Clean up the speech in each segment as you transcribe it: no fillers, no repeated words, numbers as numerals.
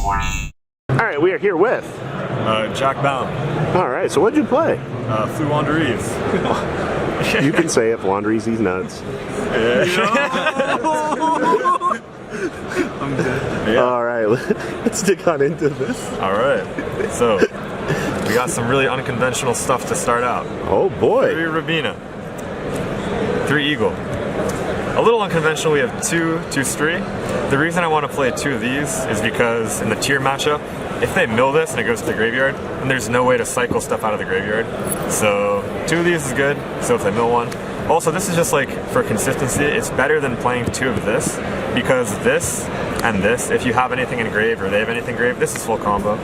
All right, we are here with Jack Baum. All right, so what'd you play? Floowandereeze. You can say it, Floowandereeze's nuts. I'm good. Yeah. All right, let's dig on into this. All right. So, we got some really unconventional stuff to start out. Oh boy. 3 Rabina. 3 Eagle. A little unconventional, we have 2 Stree. The reason I want to play 2 of these is because in the tier matchup, if they mill this and it goes to the graveyard, then there's no way to cycle stuff out of the graveyard. So 2 of these is good, so if they mill one. Also, this is just like, for consistency, it's better than playing 2 of this, because this and this, if you have anything engraved or they have anything engraved, this is full combo.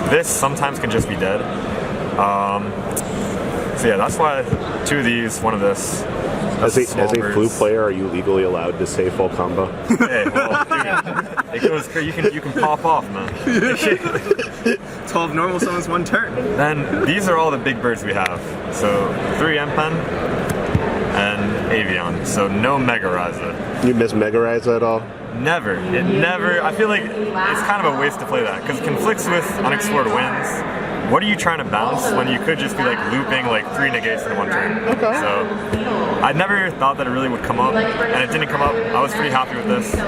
This sometimes can just be dead. So yeah, that's why 2 of these, 1 of this. As a Flu player, are you legally allowed to say full combo? Hey, well, dude, it goes. You can pop off, man. 12 normal summons, 1 turn. Then these are all the big birds we have. So 3 Empen and Avian. So no Mega Ryza. You miss Mega Ryza at all? Never. It never. I feel like it's kind of a waste to play that because it conflicts with unexplored winds. What are you trying to bounce when you could just be like looping like 3 negates in 1 turn? Okay. So I never thought that it really would come up, and it didn't come up. I was pretty happy with this. 3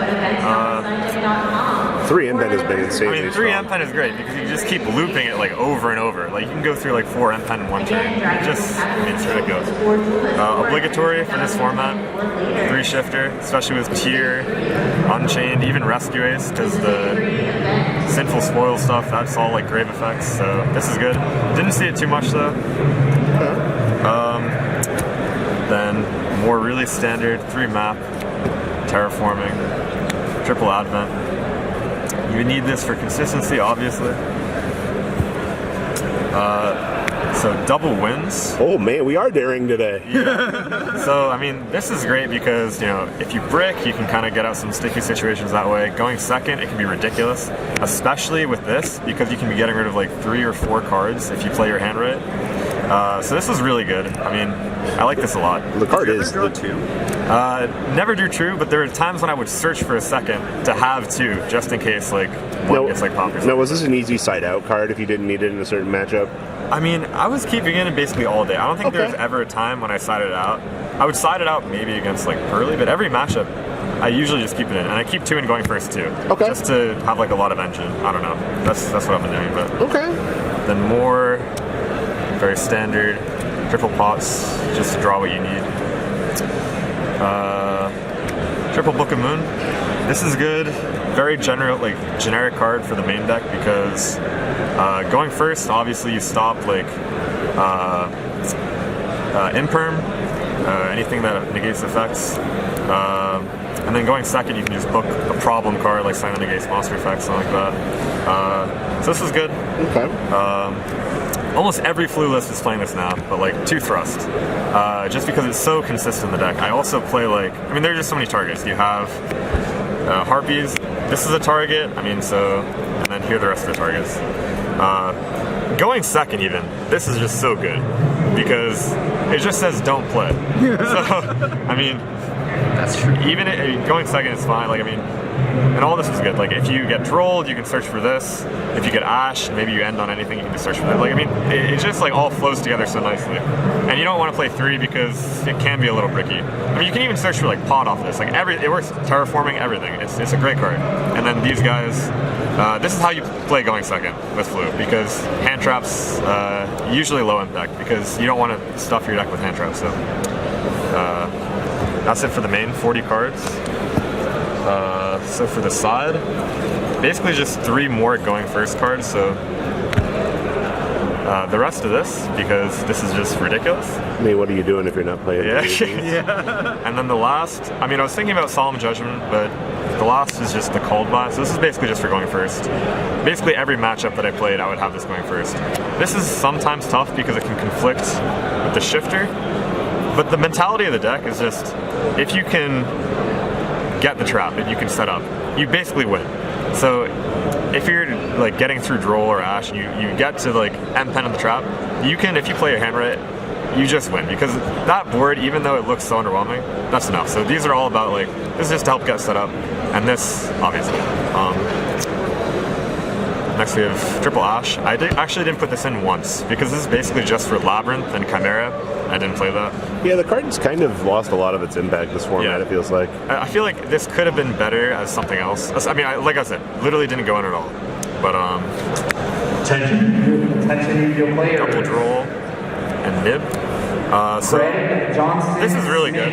Empen has been insane. I mean, 3 Empen is great because you just keep looping it like over and over. Like you can go through like 4 Empen in 1 turn. It's ridiculous. Obligatory for this format. 3 shifter, especially with tier, Unchained, even Rescue Ace, because the Sinful Spoil stuff, that's all like grave effects. So this is good. Didn't see it too much though. Then more really standard 3 map, terraforming, triple advent. You need this for consistency, obviously. So double wins. Oh man, we are daring today. Yeah. So I mean, this is great because if you brick, you can kind of get out some sticky situations that way. Going second, it can be ridiculous, especially with this because you can be getting rid of like 3 or 4 cards if you play your hand right. So this is really good. I mean, I like this a lot. The card is draw 2. Never drew 2, but there are times when I would search for a second to have 2, just in case like one gets like popped or something. Now, was this an easy side out card if you didn't need it in a certain matchup? I mean, I was keeping it in basically all day. I don't think there was ever a time when I sided it out. I would side it out maybe against like Pearly, but every matchup, I usually just keep it in, and I keep 2 in going first too. Okay. Just to have like a lot of engine. I don't know. That's what I've been doing. But okay. Then more very standard triple pots, just to draw what you need. Triple Book of Moon. This is good. Very generic card for the main deck because going first, obviously you stop like Imperm, anything that negates effects. And then going second, you can just book a problem card like Sign that negates monster effects, something like that. So this is good. Okay. Almost every Flu list is playing this now, but like 2 Thrust. Just because it's so consistent in the deck. I also play there are just so many targets. You have Harpies. This is a target. I mean, and then here are the rest of the targets. Going second even, this is just so good because it just says don't play. So, I mean, that's true. Even going second is fine. And all this is good. Like if you get trolled, you can search for this. If you get Ash, maybe you end on anything, you can just search for that. It just all flows together so nicely. And you don't want to play 3 because it can be a little bricky. I mean, you can even search for pot off this. It works terraforming everything. It's a great card. And then these guys, this is how you play going second with Flu because hand traps usually low impact because you don't want to stuff your deck with hand traps. So that's it for the main 40 cards. So for the side, basically just 3 more going first cards. So the rest of this, because this is just ridiculous. I mean, what are you doing if you're not playing? Yeah. And then the last, I was thinking about Solemn Judgment, but the last is just the Cold Blast. So this is basically just for going first. Basically every matchup that I played, I would have this going first. This is sometimes tough because it can conflict with the shifter, but the mentality of the deck is just, if you can get the trap and you can set up, you basically win. So if you're getting through Droll or Ash and you get to Empen on the trap, you can, if you play your hand right, you just win because that board, even though it looks so underwhelming, that's enough. So these are all about this is just to help get set up, and this obviously. Next we have Triple Ash. I actually didn't put this in once because this is basically just for Labyrinth and Chimera. I didn't play that. Yeah, the card's kind of lost a lot it impact this format, Yeah. it feels like. I feel like this could have been better as something else. I mean, like I said, literally didn't go in at all. But Attention, your player. double droll and nib. So this is really good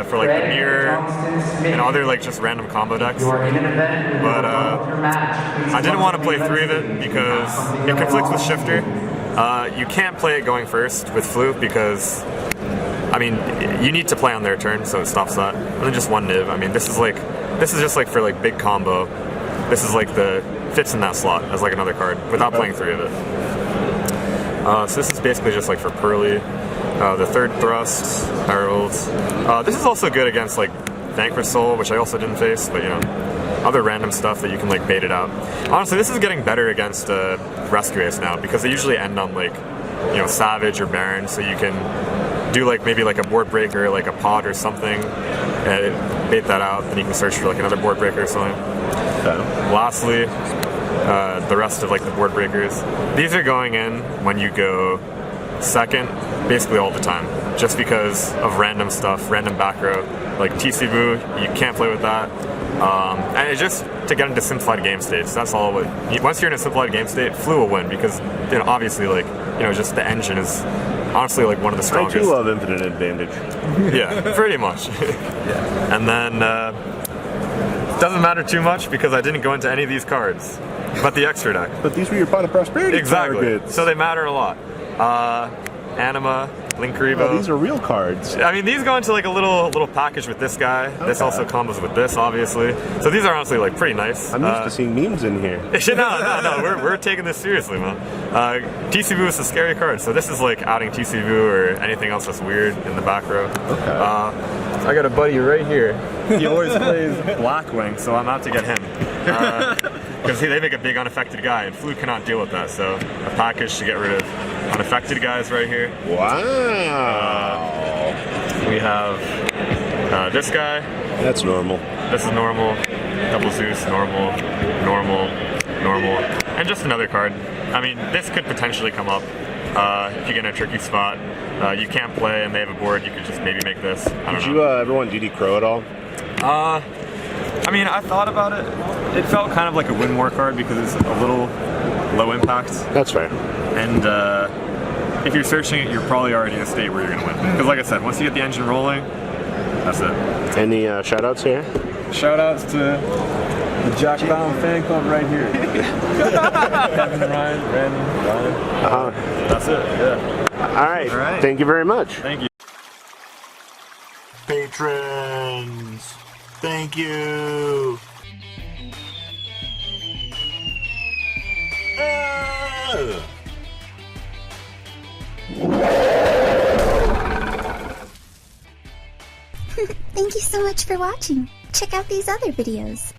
for like the mirror and other like just random combo decks. But I didn't want to play 3 of it because it conflicts with Shifter. You can't play it going first with Flu because, I mean, you need to play on their turn, so it stops that. And then just 1 nib. I mean, this is just like for like big combo. This is like fits in that slot as like another card without playing 3 of it. So this is basically just like for Pearly. The third thrust, Heralds. This is also good against like Vanquish Soul, which I also didn't face, but you know, other random stuff that you can like bait it out. Honestly, this is getting better against Rescue Ace now because they usually end on like, you know, Savage or Baron, so you can do like maybe like a board breaker, like a pod or something, and bait that out. Then you can search for like another board breaker or something. Okay. Lastly, the rest of like the board breakers. These are going in when you go second, basically all the time, just because of random stuff, random back row. Like TC Boo, you can't play with that. And it's just to get into simplified game states. That's all. Once you're in a simplified game state, Flu will win because, you know, obviously, like, you know, just the engine is honestly like one of the strongest. I do love infinite advantage. Yeah, pretty much. Yeah. And then it doesn't matter too much because I didn't go into any of these cards, but the extra deck. But these were your Pot of Prosperity Exactly. targets. So they matter a lot. Anima, Linkuriboh. Oh, these are real cards. I mean, these go into like a little package with this guy. Okay. This also combos with this, obviously. So these are honestly like pretty nice. I'm used to seeing memes in here. No. We're taking this seriously, man. TC Boo is a scary card, so this is like adding TC Boo or anything else that's weird in the back row. Okay. I got a buddy right here. He always plays Blackwing, so I'm out to get him. Because they make a big unaffected guy, and Flu cannot deal with that. So a package to get rid of unaffected guys right here. Wow. We have this guy. That's normal. This is normal. Double Zeus, normal, and just another card. I mean, this could potentially come up if you get in a tricky spot. You can't play, and they have a board. You could just maybe make this. I don't know. Did you ever want DD Crow at all? I mean, I thought about it. It felt kind of like a win more card because it's a little low impact. That's fair. And if you're searching it, you're probably already in a state where you're going to win. Because like I said, once you get the engine rolling, that's it. Any shout-outs here? Shout-outs to the Jack Baum fan club right here. Kevin, Ryan, Brandon, Ryan. That's it, yeah. All right. Thank you very much. Thank you. Patrons, thank you. Thank you so much for watching. Check out these other videos.